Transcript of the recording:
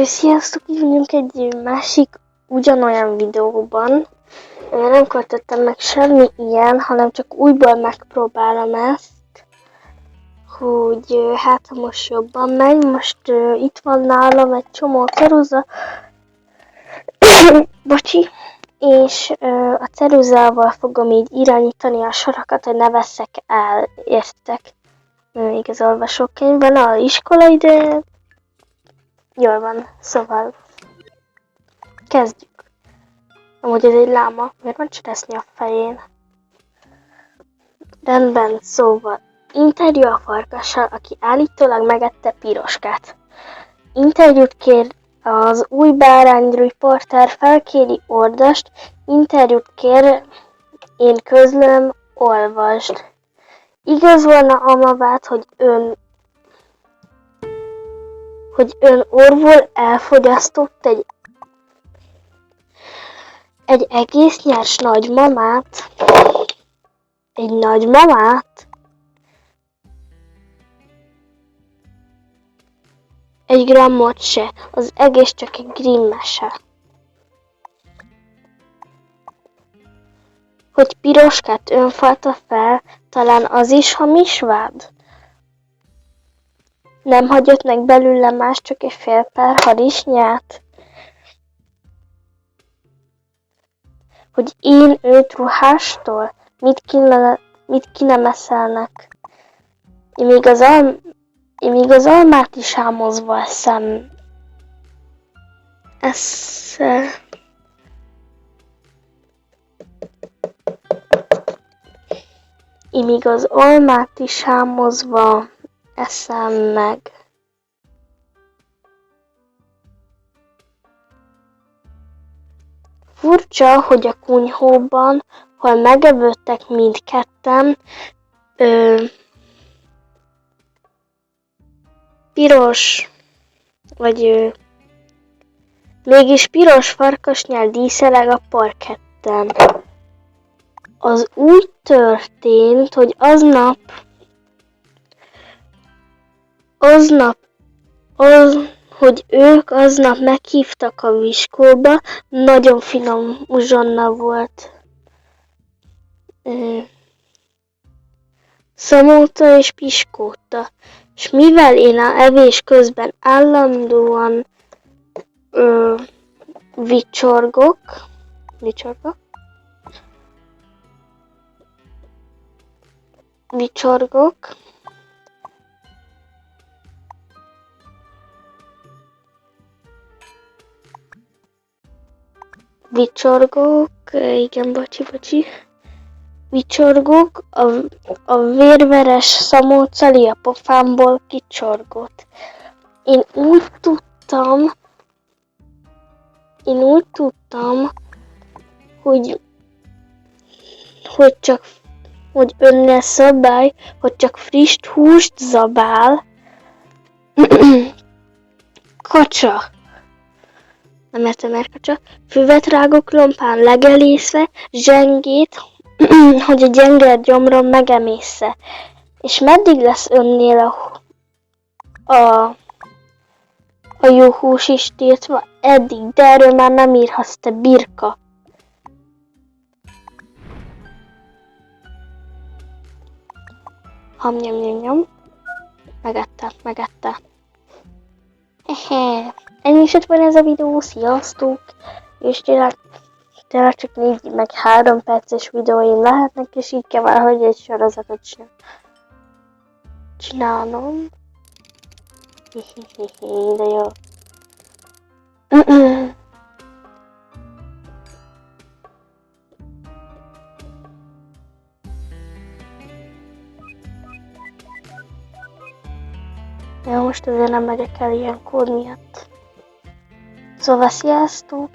Sziasztok, itt vagyunk egy másik ugyanolyan videóban. Nem költöttem meg semmi ilyen, hanem csak újból megpróbálom ezt, hogy hát ha most jobban megy. Most itt van nálam egy csomó ceruza, bocsi, és a ceruzával fogom így irányítani a sorokat, hogy ne vesszek el, értek. Még az olvasókönyvben a iskola ide. Jól van, szóval kezdjük. Amúgy ez egy láma, miért van cseresznye a fején? Rendben, szóval interjú a farkassal, aki állítólag megette Piroskát. Interjút kér az új bárány riporter, felkéri Ordast, interjút kér, én közlöm, olvasd. Igaz volna Amavát, hogy ön orvul elfogyasztott egy egész nyers nagymamát? Egy nagymamát? Egy grammot se, az egész csak egy Grimm mese. Hogy Piroskát önfalta fel, talán az is hamis vád? Nem hagyott meg belőle más, csak egy fél pár harisnyát? Hogy én őt ruhástól? Mit kinemeszelnek? Én még az almát is hámozva eszem. Én még az almát is hámozva eszem meg. Furcsa, hogy a kunyhóban, hol megevődtek mindketten, piros, vagy mégis piros farkasnyál díszeleg a parketten. Az úgy történt, hogy hogy ők aznap meghívtak a viskóba, nagyon finom uzsonna volt. Szamóta és piskóta. És mivel én a evés közben állandóan vicsorgok, igen, bocsi. Vicsorgok, a vérveres szamócali a pofámból kicsorgott. Én úgy tudtam, hogy önnel szabály, hogy csak friss húst zabál. Kacsa. Nem értem, miért kacsa. Füvet rágok lompán legelészve, zsengét, hogy a gyenge gyomrom megemészze. És meddig lesz önnél a jó hús is tiltva? Eddig, de erről már nem írhatsz, te birka. Nyom. Megette. Ennyi is van ez a videó, sziasztok! És tényleg csak 4 meg 3 perces videóim lehetnek, és így kell valahogy egy sorozatot csinálnom. De jó. Most azért nem megyek el ilyen kód miatt. Szóval sziasztok!